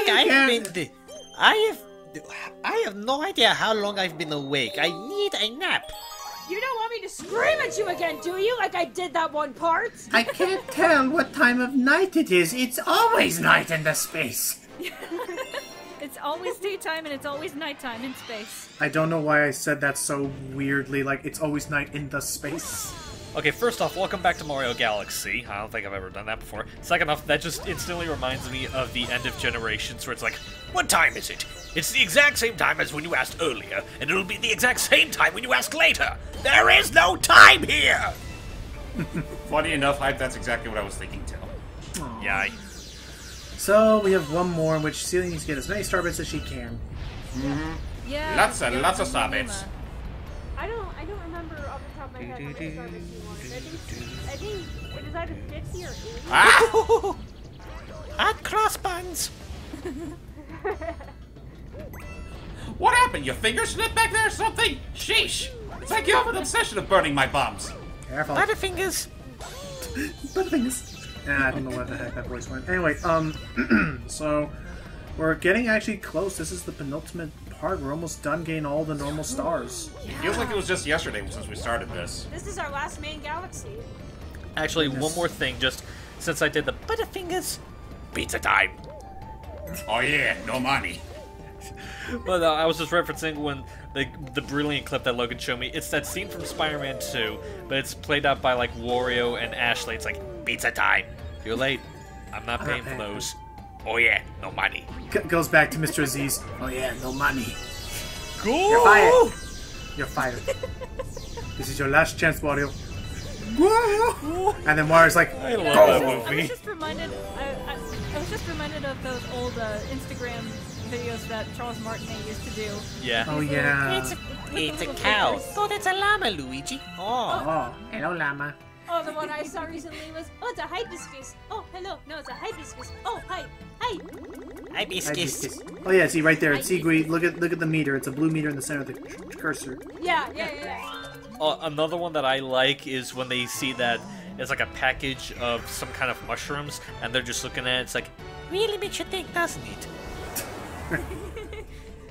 I have no idea how long I've been awake. I need a nap. You don't want me to scream at you again, do you? Like I did that one part? I can't tell what time of night it is. It's always night in the space. It's always daytime and it's always nighttime in space. I don't know why I said that so weirdly, like it's always night in the space. Okay, first off, welcome back to Mario Galaxy. I don't think I've ever done that before. Second off, that just instantly reminds me of the end of Generations, where it's like, what time is it? It's the exact same time as when you asked earlier, and it'll be the exact same time when you ask later. There is no time here! Funny enough, that's exactly what I was thinking, too. Aww. Yeah. So, we have one more in which Cele needs to get as many star bits as she can. Mm-hmm. Yeah. Lots and lots of star bits. I don't remember off the top of my head how many stars you want. I think it was either 50 or 80. Ah! Hot cross buns. What happened? Your fingers slipped back there or something? Sheesh! It's like you have an obsession of burning my bombs. Careful. Butterfingers. Butterfingers. I don't know where the heck that voice went. Anyway, so we're getting actually close. This is the penultimate part. We're almost done getting all the normal stars. It feels like it was just yesterday since we started this. This is our last main galaxy. Actually, one more thing, just since I did the Butterfingers, pizza time. Oh yeah, no money. Well, I was just referencing when the brilliant clip that Logan showed me. It's that scene from Spider-Man 2, but it's played out by like Wario and Ashley. It's like, pizza time. You're late. I'm not paying for those. Oh yeah, no money. Goes back to Mr. Aziz. Oh yeah, no money. Go! You're fired. You're fired. This is your last chance, Wario. And then Mario's like, I love that movie. I was just reminded of those old Instagram videos that Charles Martinet used to do. Yeah. oh yeah. It's a cow. Oh, that's a llama, Luigi. Oh. Oh, hello, llama. Oh, the one I saw recently was, oh, it's a hibiscus. Oh, hello. No, it's a hibiscus. Oh, hi. Hi. Hibiscus. Oh yeah, see right there. See, look at the meter. It's a blue meter in the center of the cursor. Yeah. Another one that I like is when they see that it's like a package of some kind of mushrooms, and they're just looking at it. It's like, Really makes you think, doesn't it?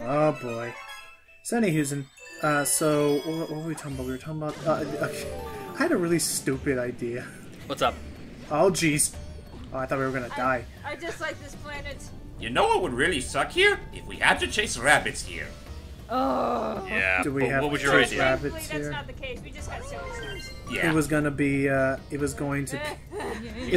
Oh boy. So anywho, so what were we talking about? We were talking about. I had a really stupid idea. what's up? Oh jeez. Oh, I thought we were gonna die. I just like this planet. You know what would really suck here? If we had to chase rabbits here. Oh. Yeah. Do we but have what was your choice idea? rabbits Thankfully, here? that's not the case. We just got silly stars. Yeah. It was gonna be. It was going to. It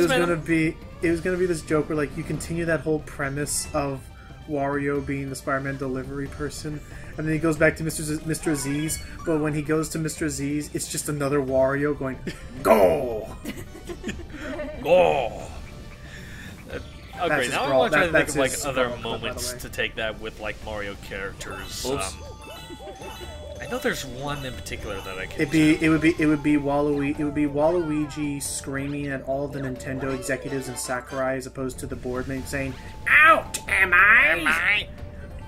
was gonna be this joke where like you continue that whole premise of Wario being the Spider-Man delivery person, and then he goes back to Mr. Aziz, but when he goes to Mr. Aziz, it's just another Wario going, "Go!" Oh. Oh, That's great. his Now I brawl. want to try to think That's of like his other brawl clip, by the moments way. to take that with like Mario characters. Oops. I know there's one in particular that I can. It would be Waluigi screaming at all of the Nintendo executives in Sakurai as opposed to the board mate saying, "Out, am I?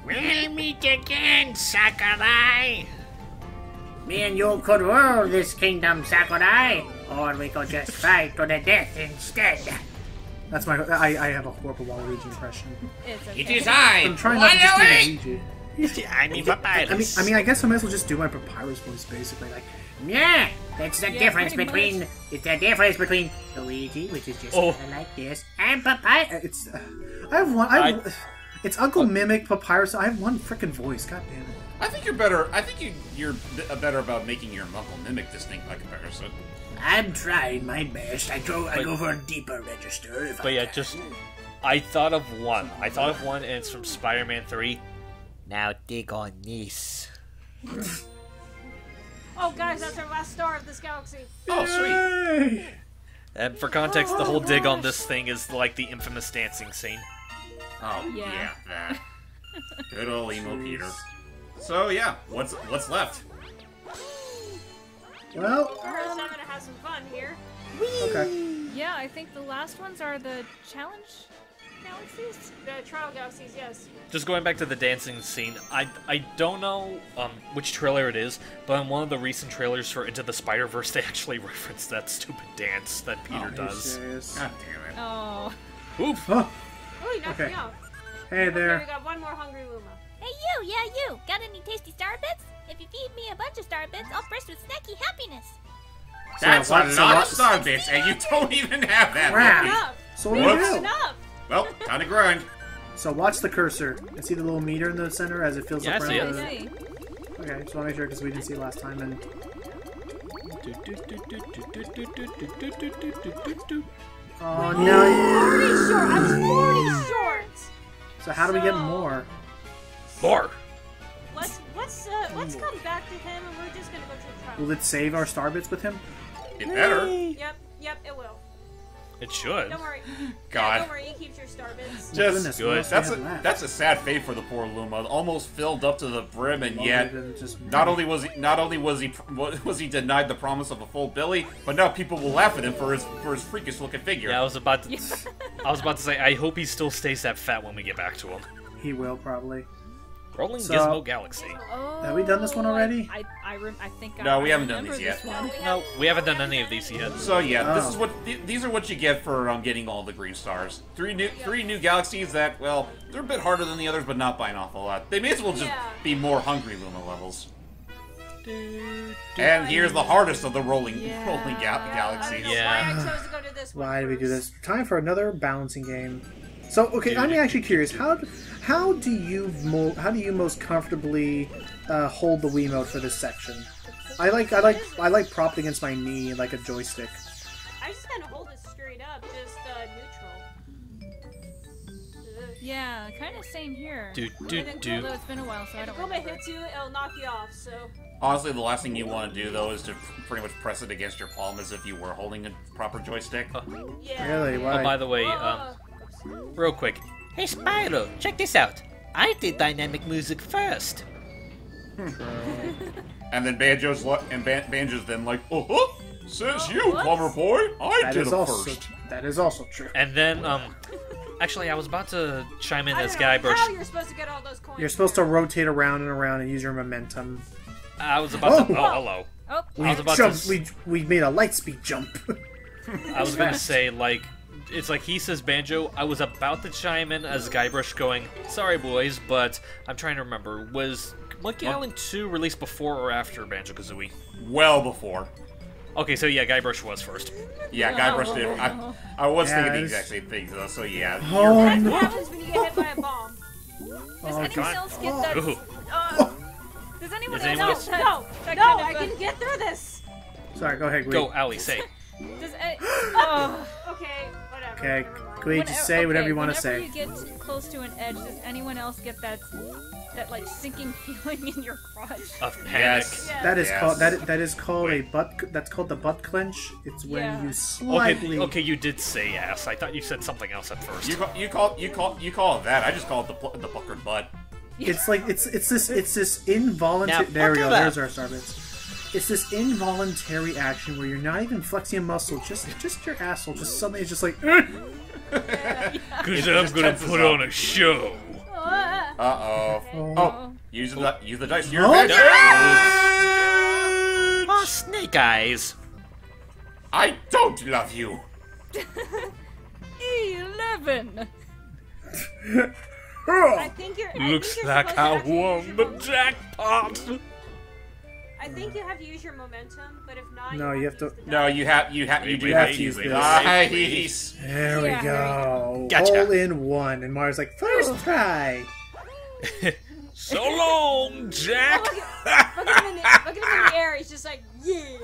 We'll meet again, Sakurai. Me and you could rule this kingdom, Sakurai, or we could just fight to the death instead." That's my. I have a horrible Waluigi impression. It's okay. It is I, I'm trying not to just do Luigi. I mean, Papyrus. I mean, I guess I might as well just do my Papyrus voice, basically. Like, Yeah, that's the difference pretty between. much. It's the difference between Luigi, which is just Oh. kinda like this, and Papyrus. it's. I have one. It's Uncle Mimic Papyrus. I have one freaking voice. God damn it. I think you're better. I think you're better about making your Uncle Mimic distinct by comparison. I'm trying my best. I go for a deeper register. If But I yeah, can. just I thought of one. And it's from Spider-Man 3. Now dig on this. Oh, guys, that's our last star of this galaxy. Oh, sweet. Yay! And for context, the whole dig on this thing is like the infamous dancing scene. Oh Yeah. yeah, that. Good old emo Peter. So yeah, what's left? Well, I heard I'm gonna have some fun here. okay. Yeah, I think the last ones are the challenge galaxies. The trial galaxies, yes. Just going back to the dancing scene, I don't know which trailer it is, but in one of the recent trailers for Into the Spider-Verse, they actually referenced that stupid dance that Peter does. Serious. God damn it. Oh. Oof. Oh, Oh, you knocked Okay. me off. Hey Okay, there. we got one more hungry Luma. Hey you, yeah you, got any tasty star bits? If you feed me a bunch of star bits, I'll burst with snacky happiness. That's what- a so lot what- of star bits, and you don't even have that Crap. many. Enough. So what do Whoops. we do? Enough. Well, time to grind. So watch the cursor and see the little meter in the center as it fills Yeah, up I see around it. the... See. Okay, just want to make sure because we didn't see it last time. And oh no! I was 40 short. So how do we get So- more? More. Let's come back to him, and we're just gonna go to the trial. Will it save our star bits with him? It better. Yep, it will. It should. Don't worry. God. Yeah, don't worry, he keeps your star bits. Well, Just goodness, good. what else do That's we a have left? that's a sad fate for the poor Luma. Almost filled up to the brim, and Well, yet we didn't just- not only was he denied the promise of a full Billy, but now people will laugh at him for his freakish looking figure. Yeah, I was about to say, I hope he still stays that fat when we get back to him. He will probably. Rolling So- Gizmo Galaxy. Oh, Have we done this one already? I think No, I we haven't done remember these yet. this one. No, we haven't done any of these yet. So yeah, this Oh. is what these are what you get for getting all the green stars. Three new galaxies that, well, they're a bit harder than the others, but not by an awful lot. They may as well just Yeah. be more hungry Luma levels. And here's the hardest of the rolling galaxies. Yeah. That's why I chose to go to this one. Why do we do first. this? Time for another balancing game. So, okay, I'm actually curious. How do you most comfortably hold the Wiimote for this section? I like propped against my knee like a joystick. I just kind of hold it straight up, just neutral. Yeah, kind of same here. Do. Although it's been a while, so I If don't Goma remember. hits you, it'll knock you off, so... Honestly, the last thing you want to do though is to pretty much press it against your palm as if you were holding a proper joystick. Yeah. Really? Why? Oh, by the way, real quick. Hey Spyro, check this out. I did dynamic music first. And then Banjo's then like, oh, says you, plumber boy. I That did is it also first. that is also true. And then, actually, I was about to chime in I as don't know Guybrush. how you're supposed to get all those coins. You're supposed to there. rotate around and around and use your momentum. I was about to. Oh. Oh, hello. Oh, I was about Jump. to. We made a light speed jump. I was gonna say, like, it's like he says Banjo. I was about to chime in as Guybrush going, sorry boys, but I'm trying to remember, was Monkey Island 2 released before or after Banjo-Kazooie? Well before. Okay, so yeah, Guybrush was first. Yeah, Guybrush did. I was Yeah, thinking the it's- exact same thing though. So yeah. Oh, That's no. what happens when you get hit by a bomb. does Oh, anyone God. else get that? Ooh. Does anyone Does else anyone get else- that? No, that no, kind of I can get through this. Sorry, go ahead, Gui. Go, Allie, say. Does oh, Okay, whatever. Okay, never mind. Gui, just say whatever you want to whenever say. you get close to an edge, does anyone else get that like sinking feeling in your crotch? Of panic. Yes. Yeah. That is Yes. called that is called a butt. That's called the butt clench. It's when Yeah. you slightly. Okay, you did say ass. I thought you said something else at first. You call it that. I just call it the puckered butt. It's like it's this involuntary. Now, There we go. buckle up. There's our starbits. It's this involuntary action where you're not even flexing a muscle, just your asshole. Just suddenly it's just like. Because I'm gonna tenses put up. on a show. Uh-oh. Oh, use the dice to your Oh, advantage. Oh, Snake Eyes. I don't love you. 11. I think you're. Looks you're like supposed to I actually won use your the mo- jackpot. I think you have to use your momentum, but if not, No, you have to- use the No, die. you do You have to use this. Nice. There Yeah, we go. Gotcha. All in one, and Mario's like first try. So long, Jack. Look at him in the air. He's just like, yeah.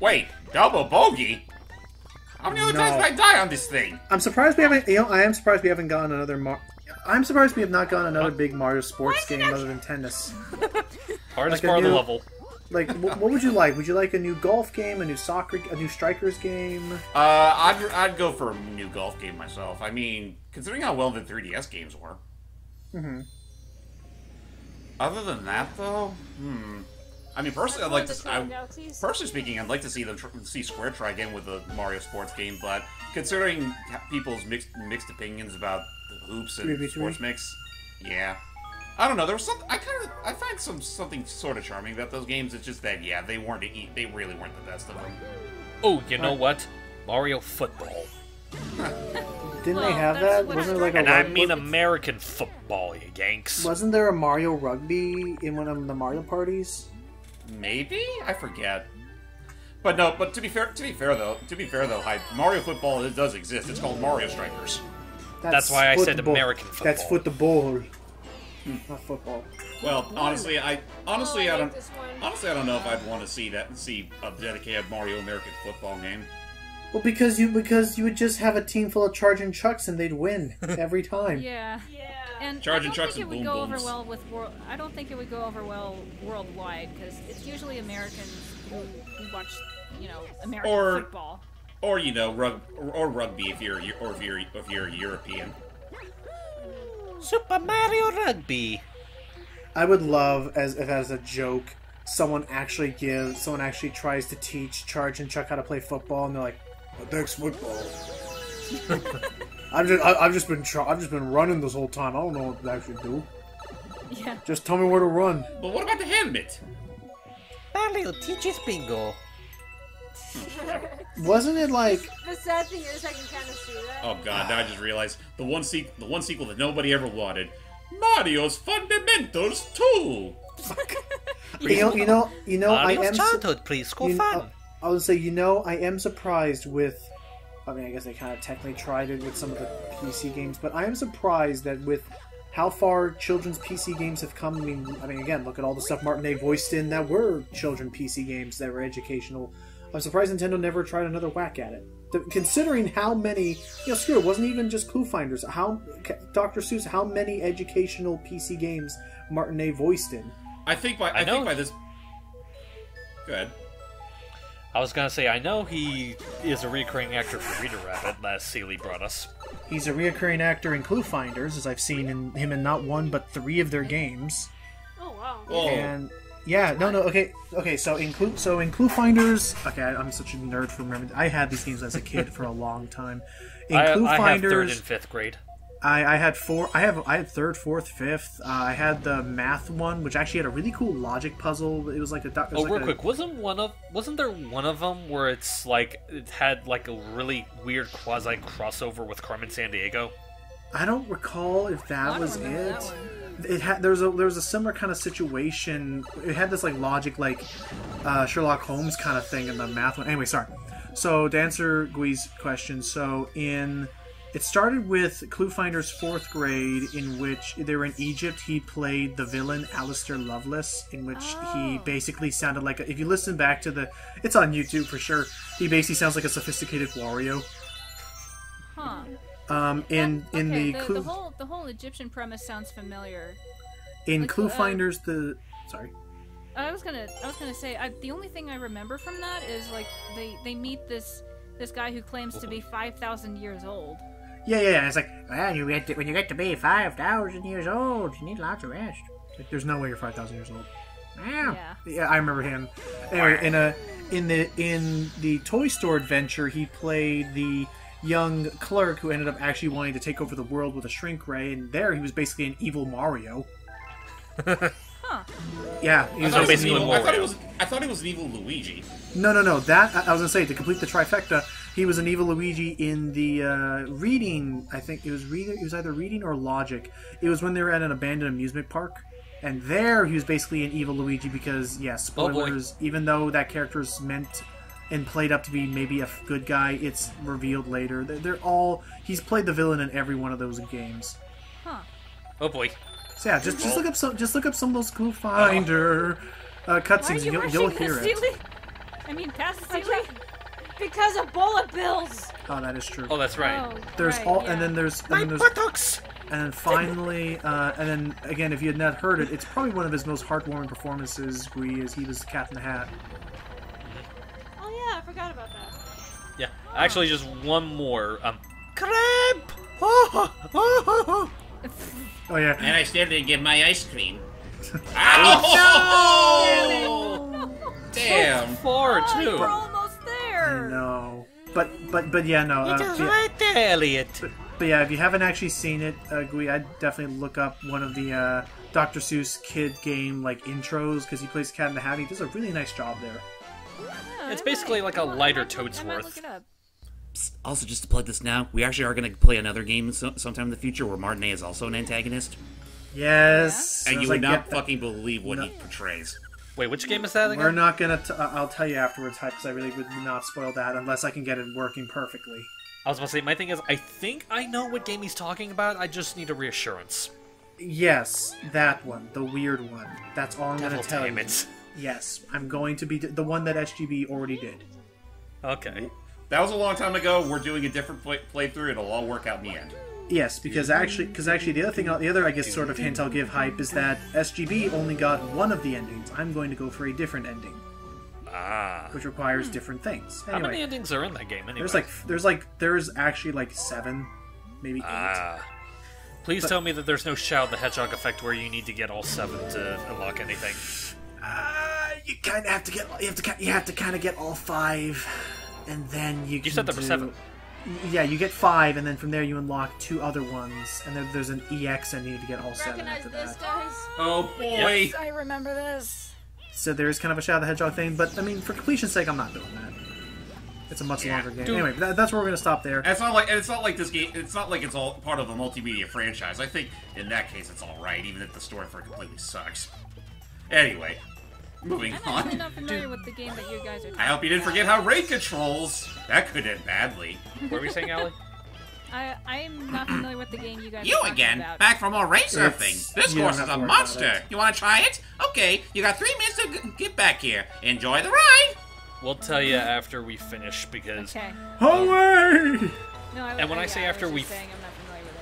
Wait, double bogey? How many other times No. did I die on this thing? I'm surprised we haven't. I am surprised we haven't gotten another. I'm surprised we have not gotten another big Mario sports game other than tennis. Hardest Like a part of the new- level. Like, what would you like? Would you like a new golf game, a new soccer, a new strikers game? I'd go for a new golf game myself. I mean, considering how well the 3DS games were. Mm-hmm. Other than that, though, I mean, personally, I'd like The to. Twin Galaxies. Personally speaking, I'd like to see them see Square try again with the Mario sports game. But considering people's mixed opinions about the hoops and 3v3? sports mix, yeah, I don't know. There was something I find something sort of charming about those games. It's just that they really weren't the best of them. Oh, you know what? Mario Football. Didn't they Well, have that's that? what Wasn't there like a And I rug- mean American football, you Yanks. Wasn't there a Mario Rugby in one of the Mario parties? Maybe? I forget. But no, but to be fair though, Mario Football it does exist. It's called Mario Strikers. That's why I said football. American football. That's football, not football. Well, honestly, I don't this one. know if I'd want to see a dedicated Mario American football game. Well, because you would just have a team full of charging trucks and they'd win every time. Yeah. Yeah. And Charging I don't trucks think it and would boom go over booms. well with I don't think it would go over well worldwide because it's usually Americans who watch, American Or- football. Or rugby if you're European. Super Mario Rugby. I would love if as a joke someone actually tries to teach Charge and Chuck how to play football and they're like, "Thanks football." I've just been running this whole time. I don't know what to actually do. Yeah. Just tell me where to run. But what about the helmet? Mario teaches bingo. Wasn't it like? The sad thing is, I can kind of see that. Oh god, now I just realized the one sequel that nobody ever wanted. Mario's Fundamentals 2. You know, I Mario's am. childhood preschool fun. I would say, I am surprised with. I mean, I guess they kind of technically tried it with some of the PC games, but I am surprised that with how far children's PC games have come. I mean, again, look at all the stuff Martin A voiced in that were children PC games that were educational. I'm surprised Nintendo never tried another whack at it. Considering how many, screw it, wasn't even just Clue Finders. Dr. Seuss, how many educational PC games Martin A voiced in? I think by this. Go ahead. I was gonna say, I know he is a recurring actor for Rita Rabbit, as Cele brought us. He's a reoccurring actor in Clue Finders, as I've seen him in not one but 3 of their games. Oh wow. Whoa. And yeah, okay. So in Clue Finders, okay, I'm such a nerd for remembering. I had these games as a kid for a long time. In Clue I have Finders, 3rd and 5th grade. I had 3rd, 4th, 5th. I had the math one, which actually had a really cool logic puzzle. It was like a. Real quick, wasn't there one of them where it had like a really weird quasi crossover with Carmen Sandiego? I don't recall if that was remember it. that one. It had there was a similar kind of situation. It had this like logic, like Sherlock Holmes kind of thing in the math one. Anyway, sorry. So to answer Gui's question, it started with Clue Finder's 4th grade, in which they were in Egypt. He played the villain Alistair Lovelace, in which he basically sounded like if you listen back to it's on YouTube for sure. He basically sounds like a sophisticated Wario. Huh. The whole Egyptian premise sounds familiar. in like, Clue Finders sorry. I was gonna say the only thing I remember from that is like they meet this guy who claims to be 5,000 years old. Yeah. It's like, well, when you get to be 5,000 years old, you need lots of rest. Like, there's no way you're 5,000 years old. Yeah, I remember him. Anyway, in the toy store adventure, he played the young clerk who ended up actually wanting to take over the world with a shrink ray, and there he was basically an evil Mario. Huh. Yeah, he was basically I thought he was an evil Luigi. No. That I was gonna say, to complete the trifecta, he was an evil Luigi in the reading. I think it was reading. It was either reading or logic. It was when they were at an abandoned amusement park, and there he was basically an evil Luigi because, spoilers. Even though that character is meant and played up to be maybe a good guy, it's revealed later. He's played the villain in every one of those games. Huh. Oh boy. So yeah, just look up some of those Clue Finder cutscenes. You'll hear it. Cele? I mean, past Cele? Because of bullet bills. Oh, that is true. Oh, that's right. Oh, There's right, all, yeah. and then there's, Buttocks! and then finally, and then again, if you had not heard it, it's probably one of his most heartwarming performances. As he was Cat in the Hat. Oh yeah, I forgot about that. Yeah. Actually, just one more. Crab! Oh yeah. And I still didn't get my ice cream. Oh! Damn. Far Oh, too. we're almost there. No. But yeah, no. It is right there, Elliot. But yeah, if you haven't actually seen it, Gui, I'd definitely look up one of the Dr. Seuss kid game intros, because he plays Cat in the Hat. He does a really nice job there. Yeah, It's I basically might- like a I might- lighter I might Toadsworth. look it up. Also, just to plug this now, we actually are going to play another game sometime in the future where Martinet is also an antagonist. Yes. And you would not fucking believe what he portrays. Wait, which game is that again? We're not gonna. I'll tell you afterwards, Hype, because I really would not spoil that unless I can get it working perfectly. I was about to say, my thing is, I think I know what game he's talking about, I just need a reassurance. Yes, that one, the weird one. That's all I'm gonna tell you. It. Yes, I'm going to be the one that SGB already did. Okay. That was a long time ago. We're doing a different playthrough. It'll all work out in the end. Yes, because actually, the other I guess sort of hint I'll give Hype is that SGB only got one of the endings. I'm going to go for a different ending. Which requires different things. Anyway, how many endings are in that game anyway? There's actually like 7, maybe 8. Please tell me that there's no Shadow the Hedgehog effect where you need to get all 7 to unlock anything. You kind of have to get you have to kind of get all 5, and then you said there were 7. Yeah, you get 5, and then from there you unlock 2 other ones, and then there's an EX, and you need to get all 7 after that. Guys? Oh boy! Yes, I remember this. So there's kind of a Shadow the Hedgehog thing, but I mean, for completion's sake, I'm not doing that. It's a much longer game. Anyway, that's where we're gonna stop there. And it's not like this game. It's not like it's all part of a multimedia franchise. I think in that case it's all right, even if the story for it completely sucks. Anyway, moving I'm actually on. not familiar with the game that you guys are talking I hope you didn't forget how raid controls. That could end badly. What were we saying, Allie? I'm not familiar with the game you guys You are talking again? about. Back from more raid surfing. This you course don't is have a to worry about monster. it. You want to try it? Okay, you got 3 minutes to get back here. Enjoy the ride. We'll tell you after we finish, because... Okay. Away! No, And when I say after we... saying I'm not familiar with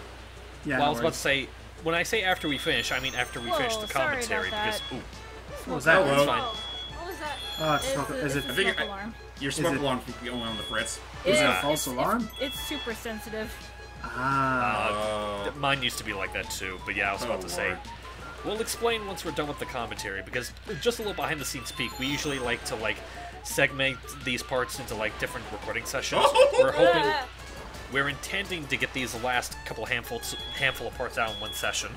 it. Yeah, well, I no was about to say, when I say after we finish, I mean after we finish the sorry commentary, about because... that. Ooh, What was that? that's fine. What was that? Oh, it's smoke, is it? It's a figured- smoke alarm. Your smoke alarm going on the fritz. Is it a It's- false alarm? It's super sensitive. Mine used to be like that too, but yeah, I was about to say... Lord. We'll explain once we're done with the commentary, because just a little behind-the-scenes peek, we usually like to, segment these parts into, different recording sessions. We're intending to get these last couple handful of parts out in one session.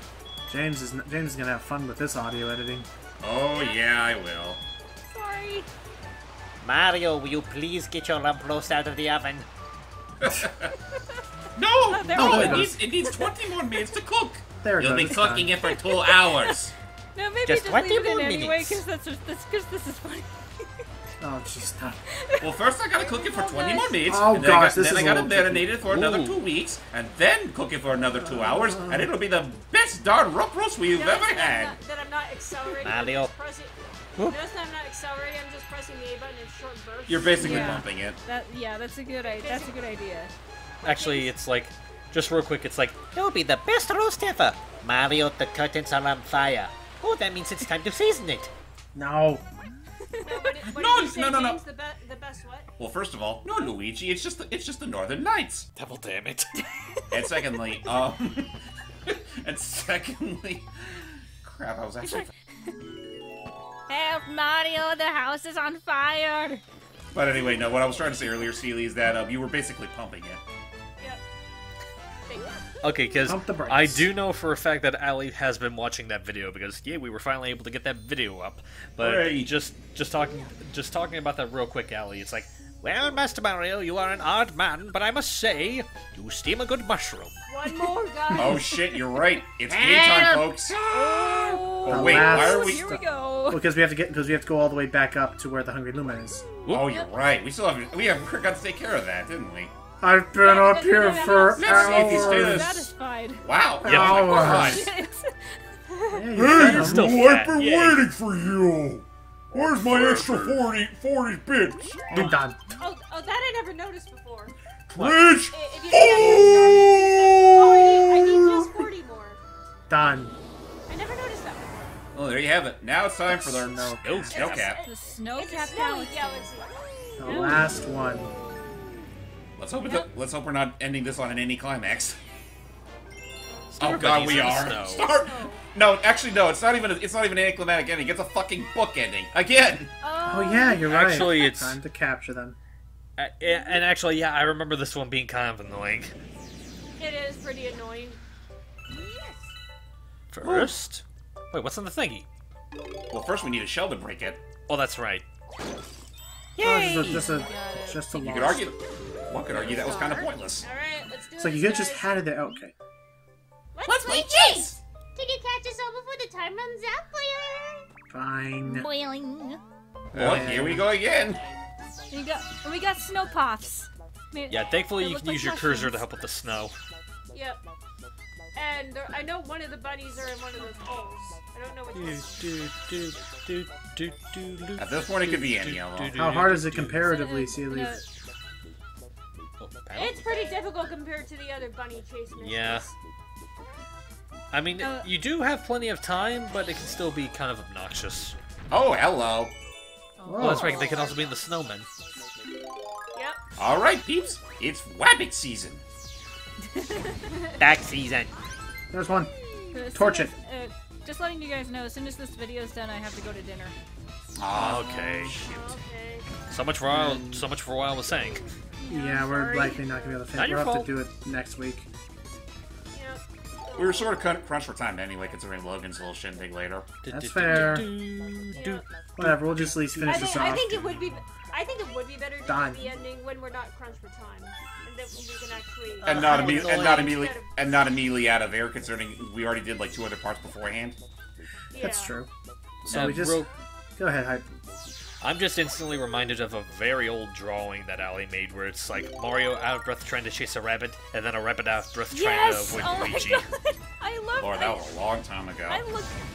James is gonna have fun with this audio editing. Oh yeah, I will. Sorry. Mario, will you please get your lump roast out of the oven? No, there no, we it go. needs 20 more minutes to cook. There it You'll goes. be cooking it for 2 hours. No, maybe Just just 20 leave it in more anyway, minutes. because this is funny. Oh, jeez, stop. Well, first I gotta cook it for 20 more minutes. Oh, and gosh, then this I is a gotta little marinate it for another Ooh. 2 weeks, and then cook it for another 2 hours, and it'll be the best darn rook roast we've ever had. That I'm not accelerating. Mario. I'm just pressing. Notice that I'm not accelerating. I'm just pressing the A button in short bursts. You're basically Yeah. bumping it. That's a good idea. Actually, it's just real quick, it's It'll be the best roast ever. Mario, the curtains are on fire. Oh, that means it's time to season it. No. What did you say, no. James? The best what? Well, first of all, no, Luigi, it's just the Northern Lights. devil damn it. And secondly, crap, I was actually. Help, Mario, the house is on fire. But anyway, no, what I was trying to say earlier, Cele, is that you were basically pumping it. Yep. Okay, because Pump the brakes. I do know for a fact that Allie has been watching that video, because yeah, we were finally able to get that video up. But Hooray. just talking about that real quick, Allie, it's Well, Master Mario, you are an odd man, but I must say, you steam a good mushroom. One more, guys. Oh shit, you're right. It's game time, folks. Oh wait, Alas. why are we? Here we go. Because we have to go all the way back up to where the Hungry Luma is. Oh, you're right. We forgot to take care of that, didn't we? I've been up here for Let's see if he's doing hours. this. Satisfied. Wow. Yeah, Oh my hours. God. Yeah, you Hey, still fed fat. Yay. for you. Where's my extra 40 bits? him. Done. Oh, that I never noticed before. Rich. If you didn't have I need just 40 more. Done. I never noticed that. Oh, there you have it. Now it's time for the Snow cap. The snow It's a cap snowy galaxy. galaxy. The last one. Let's hope we're not ending this on an anticlimax. Start Oh God, with we the are. snow. Start. No, actually, no. It's not even an anticlimactic ending. It's a fucking book ending again. Oh yeah, you're right. Actually, it's- time to capture them. And actually, yeah, I remember this one being kind of annoying. It is pretty annoying. First, wait, what's on the thingy? Well, first we need a shell to break it. Oh, that's right. Oh, just a Got it. just a You loss. could argue. One could argue that was kind of pointless. Alright, let's do it. It's like you could just had it there. Okay. Let's play chase! Can you catch us all before the time runs out, boy? Fine. Boiling. Well, here we go again. We got snow puffs. Yeah, thankfully you can use your cursor to help with the snow. Yep. And I know one of the bunnies are in one of those holes. I don't know which one. At this point, it could be any of them. How hard is it comparatively, Cele? It's pretty difficult compared to the other bunny chase missions. Yeah. I mean, you do have plenty of time, but it can still be kind of obnoxious. Oh, hello. Oh, that's right. They can also be in the snowmen. Yep. All right, peeps. It's Wabbit season. Back season. There's one. Torch it. Just letting you guys know, as soon as this video's done, I have to go to dinner. Okay. Okay. So much for what I was saying. Yeah, we're sorry. likely not gonna be able to Not finish. your We'll have fault. to do it next week. Yep. We were sort of crunched for time anyway, considering Logan's little shindig later. That's fair. Whatever. We'll just at least finish this I off. think it would be better to Done. do the ending when we're not crunched for time, and then we can actually. And not immediately out of air, considering we already did like 2 other parts beforehand. Yeah. That's true. So we just go ahead, Hype. I'm just instantly reminded of a very old drawing that Ali made where it's like Mario out of breath trying to chase a rabbit, and then a rabbit out of breath trying to avoid Oh my Luigi. God. I love Lord, that was a long time ago.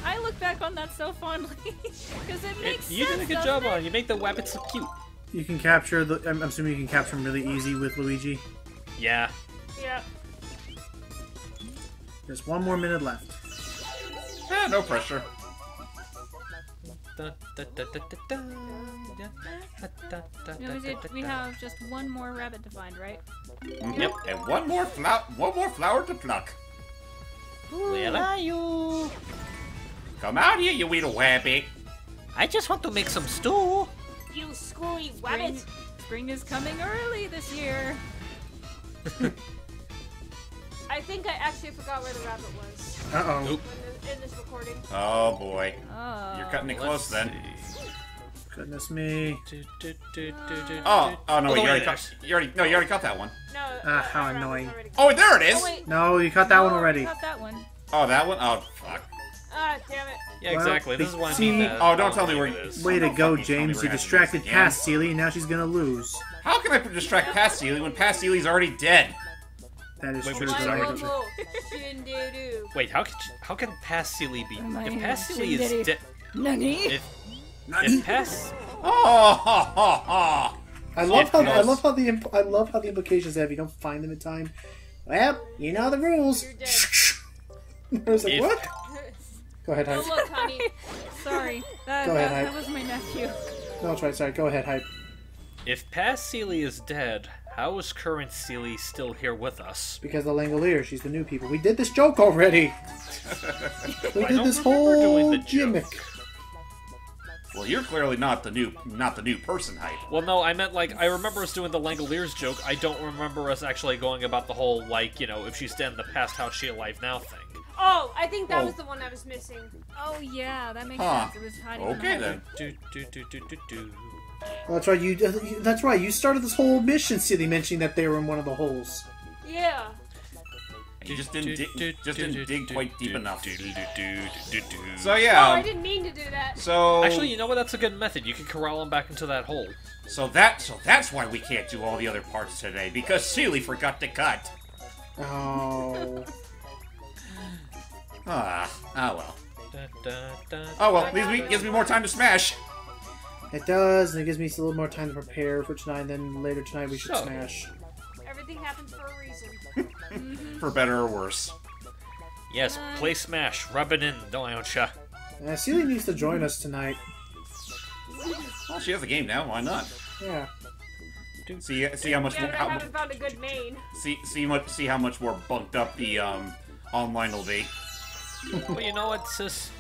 I look back on that so fondly because it makes You sense. did a good job on it. You make the rabbits look cute. You can capture the. I'm assuming you can capture him really easy with Luigi. Yeah. Yeah. There's 1 more minute left. No pressure. We have just 1 more rabbit to find, right? Yep. And one more flower to pluck. Where are you? Come out here, you little wabbit. I just want to make some stew. You schooly wabbit. Spring is coming early this year. I think I actually forgot where the rabbit was Uh-oh. in this recording. Oh boy. Oh. You're cutting it close then. Goodness me. Oh no, wait, you already cut that one. No. How that rabbit's annoying. already- Oh, there it is. Oh wait. No, you caught that one No, already. Not that one. Oh, that one? Oh, fuck. Ah, damn it. Yeah, Well, exactly. This is why I see- mean that. Oh, don't tell me where it is. Way to Oh, go, fuck, you told me James. we're You gonna have to do distracted this again. past Cele, and now she's gonna lose. How can I distract past Cele when past Cele's already dead? That is Wait, true. which is though. already- Shinderu. Wait, how can past Cele be? My If name past is Cele is Shinderu. dead, Nani? if past Oh, ha, ha, ha. I love how Yes. I love how the implications have. You don't find them in time. Well, you know the rules. You're dead. I was like, If- what? Go ahead, Oh Hype. look, honey. Sorry. That, Go ahead, that Hype. was my nephew. No, that's right. Sorry. Go ahead, Hype. if past Cele is dead, how is current Cele still here with us? Because the Langolier, she's the new people. We did this joke already. We I did don't this remember doing whole the joke. gimmick. Well, you're clearly not the new person hype. Well, no, I meant, like, I remember us doing the Langoliers joke. I don't remember us actually going about the whole, like, you know, if she's dead in the past, how's she alive now thing. Oh, I think that Oh. was the one I was missing. Oh yeah, that makes Huh. sense. It was hiding. Okay behind then. Well, that's right. That's right. You started this whole mission, Cele, mentioning that they were in one of the holes. Yeah. You just didn't dig quite deep enough. So Oh, I yeah. didn't mean to do that. So Actually, you know what? That's a good method. You can corral him back into that hole. So that's why we can't do all the other parts today, because Cele forgot to cut. Oh. Well. Oh well, gives me more time to smash. It does, and it gives me a little more time to prepare for tonight, and then later tonight we should So. smash. Everything happens for a reason. For better or worse. Yes, play Smash. Rub it in, don't ya? Cele needs to join us tonight. Well, she has a game now. Why not? Yeah. See how much Yeah, but I haven't found a good main. see how much more bunked up the online will be. Well, you know what, sis?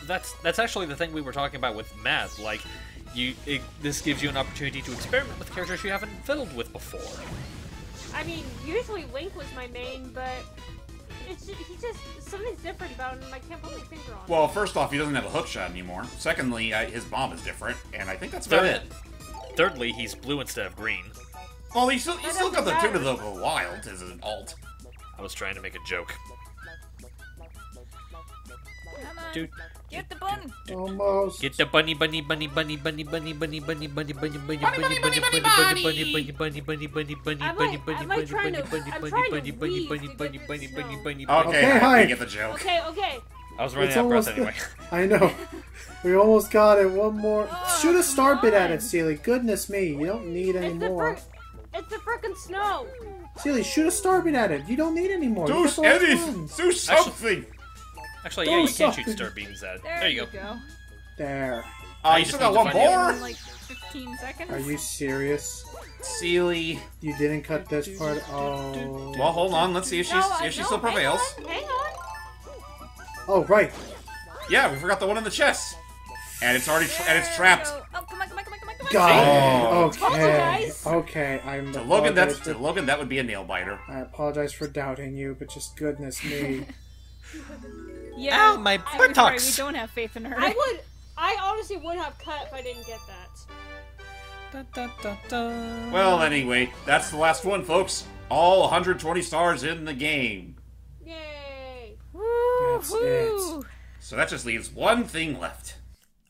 That's actually the thing we were talking about with math. Like, this gives you an opportunity to experiment with characters you haven't fiddled with before. I mean, usually Link was my main, but something's different about him. I can't put my finger on. Well, first off, he doesn't have a hook shot anymore. Secondly, his bomb is different, and I think that's about it. Thirdly, he's blue instead of green. Well, you still got the Tuna the Go Wild as an alt. I was trying to make a joke. Come on. Dude. Get the bun. Almost. Get the bunny. I might trying to weave to get this snow. Okay, I hi. get the joke. Okay. I was running It's out of breath almost anyway. I know. We almost got it. One more. Shoot a star bit at it, Cele. Goodness me, you don't need any more. It's the frickin' snow. Cele, shoot a star bit at it. You don't need any more. Do You got the last anything! ones. Do something! Actually, Do yeah, you can shoot something. star beams at it. There you go. go. There. Oh, you just still got need to one find more? In like 15 seconds. Are you serious? Cele. You didn't cut this part. Oh. Well, hold on. Let's see if she still prevails. Hang on. Oh, right. Yeah, we forgot the one in the chest. And it's already it's trapped. Oh, come on. God. Oh. Okay. Okay. I'm. To Logan, that would be a nail biter. I apologize for doubting you, but just goodness me. Yeah. Ow, my I'm sorry, we buttocks. don't have faith in her. I honestly would have cut if I didn't get that. Well, anyway, that's the last one, folks. All 120 stars in the game. Yay. That's it. So that just leaves one thing left.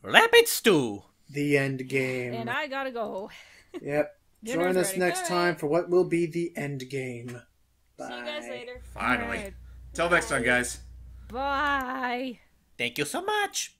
Rabbit stew. The end game. And I gotta go. Yep. Dinner's Join us ready. next time for what will be the end game. Bye. See you guys later. Finally. Alright. Till next time, guys. Bye. Thank you so much.